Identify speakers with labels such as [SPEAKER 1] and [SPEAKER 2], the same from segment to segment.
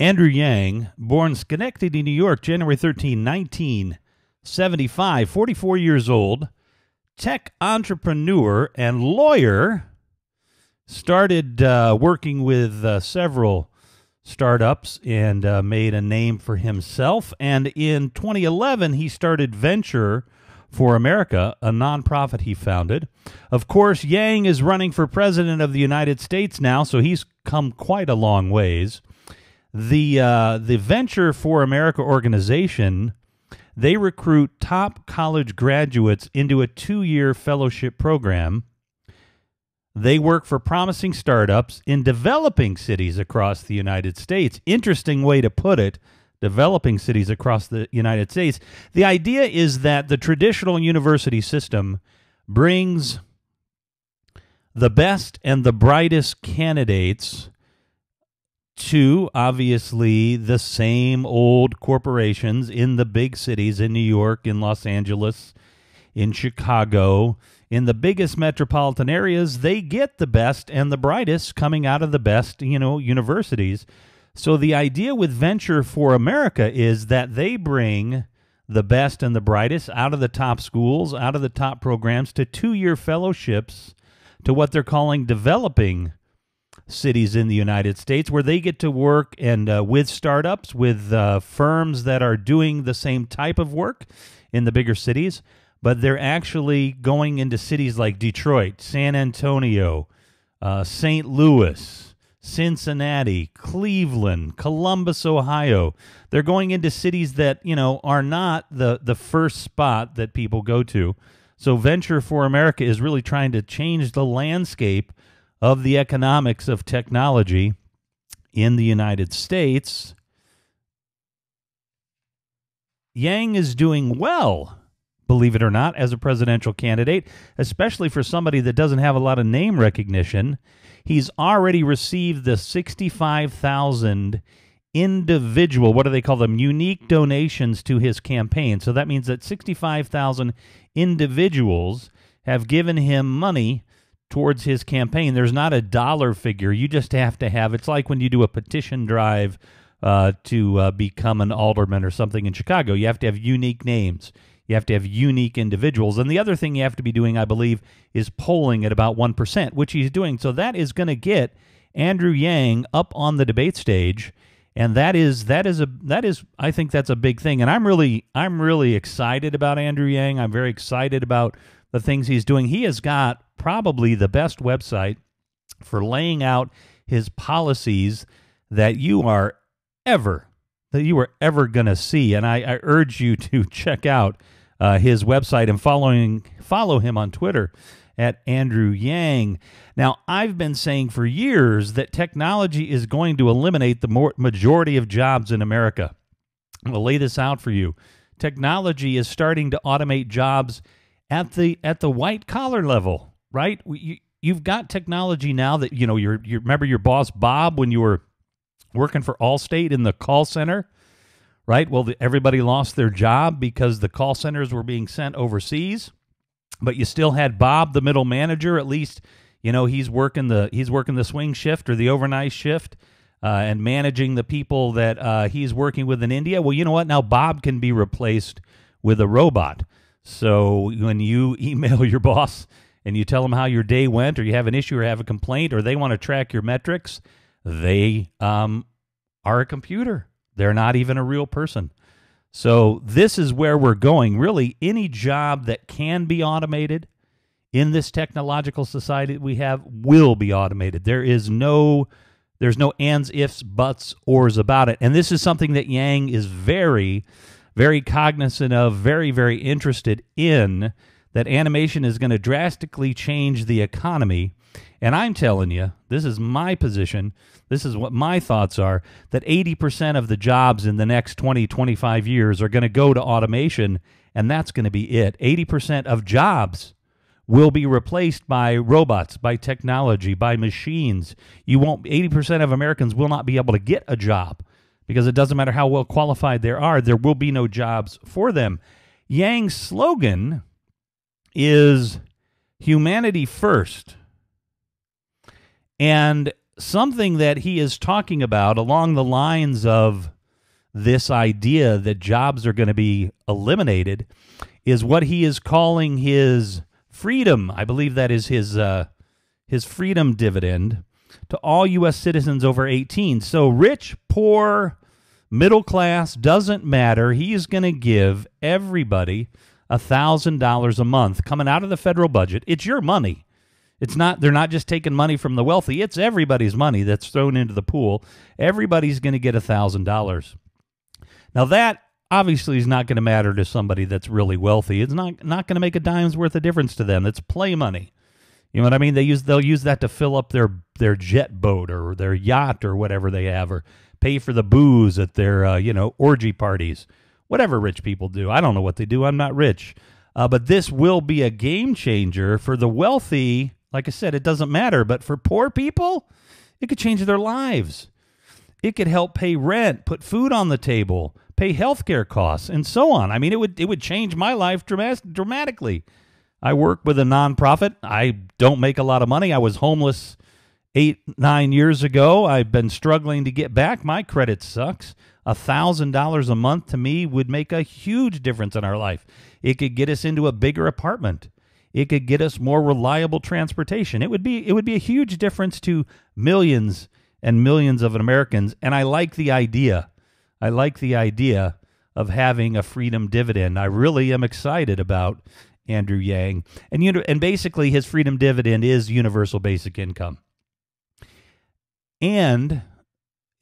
[SPEAKER 1] Andrew Yang, born Schenectady, New York, January 13, 1975, 44 years old, tech entrepreneur and lawyer, started working with several startups and made a name for himself. And in 2011, he started Venture for America, a nonprofit he founded. Of course, Yang is running for president of the United States now, so he's come quite a long ways. The Venture for America organization, they recruit top college graduates into a 2-year fellowship program. They work for promising startups in developing cities across the United States. Interesting way to put it, developing cities across the United States. The idea is that the traditional university system brings the best and the brightest candidates to, obviously, the same old corporations in the big cities, in New York, in Los Angeles, in Chicago, in the biggest metropolitan areas. They get the best and the brightest coming out of the best, universities. So the idea with Venture for America is that they bring the best and the brightest out of the top schools, out of the top programs, to 2-year fellowships to what they're calling developing cities in the United States, where they get to work and with startups, with firms that are doing the same type of work in the bigger cities, but they're actually going into cities like Detroit, San Antonio, St. Louis, Cincinnati, Cleveland, Columbus, Ohio. They're going into cities that, are not the first spot that people go to. So Venture for America is really trying to change the landscape of the economics of technology in the United States. Yang is doing well, believe it or not, as a presidential candidate, especially for somebody that doesn't have a lot of name recognition. He's already received the 65,000 individual, what do they call them, unique donations to his campaign. So that means that 65,000 individuals have given him money towards his campaign. There's not a dollar figure. You just have to have, it's like when you do a petition drive to become an alderman or something in Chicago. You have to have unique names. You have to have unique individuals. And the other thing you have to be doing, I believe, is polling at about 1%, which he's doing. So that is going to get Andrew Yang up on the debate stage. And that is I think that's a big thing. And I'm really excited about Andrew Yang. I'm very excited about the things he's doing. He has got probably the best website for laying out his policies that you are ever going to see. And I urge you to check out his website and follow him on Twitter at Andrew Yang. Now, I've been saying for years that technology is going to eliminate the majority of jobs in America. I'm going to lay this out for you. Technology is starting to automate jobs at the white collar level, right? You've got technology now that, you remember your boss, Bob, when you were working for Allstate in the call center, right? Well, everybody lost their job because the call centers were being sent overseas, but you still had Bob, the middle manager. At least, he's working the swing shift or the overnight shift and managing the people that he's working with in India. Well, you know what? Now Bob can be replaced with a robot. So when you email your boss and you tell them how your day went, or you have an issue or have a complaint, or they want to track your metrics, they are a computer. They're not even a real person. So this is where we're going. Really, any job that can be automated in this technological society that we have will be automated. There's no ands, ifs, buts, ors about it. And this is something that Yang is very, very cognizant of, very, very interested in, that animation is going to drastically change the economy. And I'm telling you, this is my position, this is what my thoughts are, that 80% of the jobs in the next 20, 25 years are going to go to automation, and that's going to be it. 80% of jobs will be replaced by robots, by technology, by machines. 80% of Americans will not be able to get a job because it doesn't matter how well qualified they are, there will be no jobs for them. Yang's slogan is humanity first. And something that he is talking about along the lines of this idea that jobs are going to be eliminated is what he is calling his freedom. I believe that is his freedom dividend to all U.S. citizens over 18. So rich, poor, middle class, doesn't matter. He is going to give everybody $1,000 a month coming out of the federal budget. It's your money. It's not, they're not just taking money from the wealthy. It's everybody's money that's thrown into the pool. Everybody's going to get $1,000. Now that obviously is not going to matter to somebody that's really wealthy. It's not going to make a dime's worth of difference to them. It's play money. You know what I mean? They'll use that to fill up their jet boat or their yacht or whatever they have, or pay for the booze at their orgy parties. Whatever rich people do. I don't know what they do. I'm not rich. But this will be a game changer for the wealthy. Like I said, it doesn't matter. But for poor people, it could change their lives. It could help pay rent, put food on the table, pay healthcare costs, and so on. I mean, it would change my life dramatically. I work with a nonprofit. I don't make a lot of money. I was homeless 8-9 years ago. I've been struggling to get back. My credit sucks. $1,000 a month to me would make a huge difference in our life. It could get us into a bigger apartment. It could get us more reliable transportation. It would be a huge difference to millions and millions of Americans. And I like the idea. I like the idea of having a freedom dividend. I really am excited about Andrew Yang. And basically his freedom dividend is universal basic income. And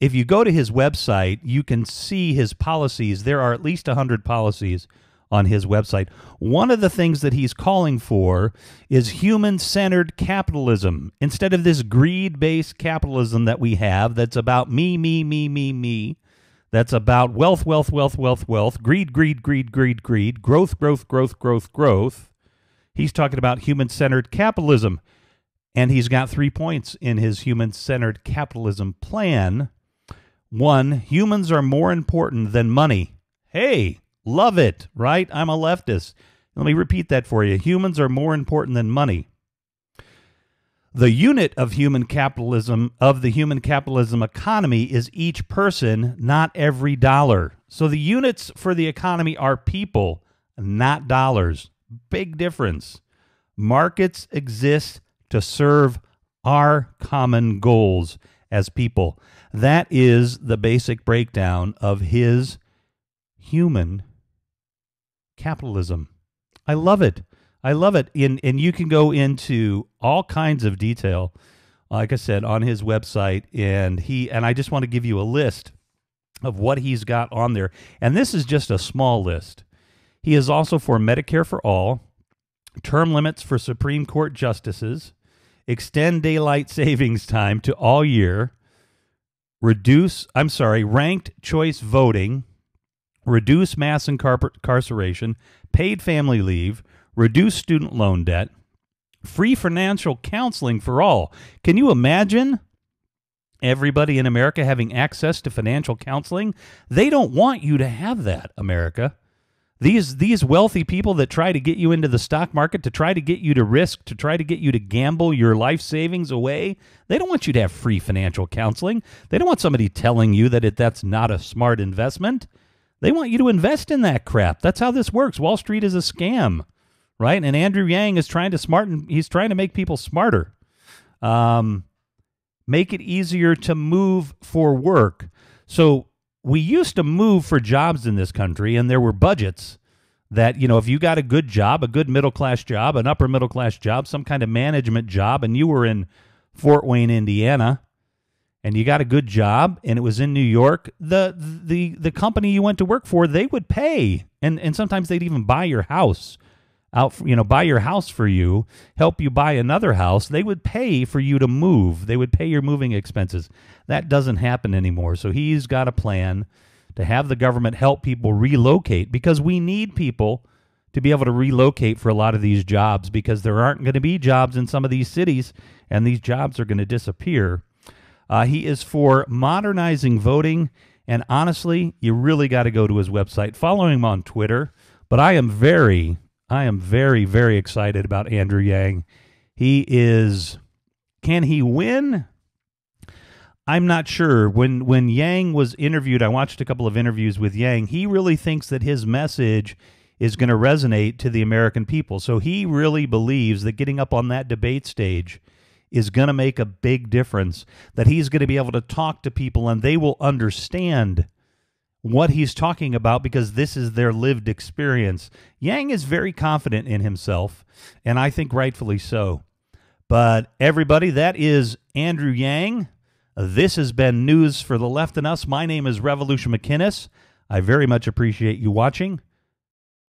[SPEAKER 1] if you go to his website, you can see his policies. There are at least 100 policies on his website. One of the things that he's calling for is human-centered capitalism. Instead of this greed-based capitalism that we have that's about me, that's about wealth, greed, growth. He's talking about human-centered capitalism. And he's got 3 points in his human-centered capitalism plan. 1, humans are more important than money. Hey, love it, right? I'm a leftist. Let me repeat that for you. Humans are more important than money. The unit of human capitalism, of the human capitalism economy, is each person, not every dollar. So the units for the economy are people, not dollars. Big difference. Markets exist to serve our common goals as people. That is the basic breakdown of his human capitalism. I love it. I love it. And you can go into all kinds of detail, like I said, on his website. And I just want to give you a list of what he's got on there. And this is just a small list. He is also for Medicare for all, term limits for Supreme Court justices, extend daylight savings time to all year, ranked choice voting, reduce mass incarceration, paid family leave, reduce student loan debt, free financial counseling for all. Can you imagine everybody in America having access to financial counseling? They don't want you to have that, America. These wealthy people that try to get you into the stock market, to try to get you to risk, to try to get you to gamble your life savings away, they don't want you to have free financial counseling. They don't want somebody telling you that that's not a smart investment. They want you to invest in that crap. That's how this works. Wall Street is a scam, right? And Andrew Yang is trying to make people smarter. Make it easier to move for work. So we used to move for jobs in this country, and there were budgets that, if you got a good job, a good middle-class job, an upper-middle-class job, some kind of management job, and you were in Fort Wayne, Indiana, and you got a good job, and it was in New York, the company you went to work for, they would pay, and sometimes they'd even buy your house buy your house for you, help you buy another house. They would pay for you to move. They would pay your moving expenses. That doesn't happen anymore. So he's got a plan to have the government help people relocate, because we need people to be able to relocate for a lot of these jobs, because there aren't going to be jobs in some of these cities, and these jobs are going to disappear. He is for modernizing voting, and honestly, you really got to go to his website. Follow him on Twitter, but I am very, very excited about Andrew Yang. Can he win? I'm not sure. When Yang was interviewed, I watched a couple of interviews with Yang. He really thinks that his message is going to resonate to the American people. So he really believes that getting up on that debate stage is going to make a big difference, that he's going to be able to talk to people and they will understand what he's talking about because this is their lived experience. Yang is very confident in himself, and I think rightfully so. But everybody, that is Andrew Yang. This has been News for the Left and Us. My name is Revolution McInnes. I very much appreciate you watching.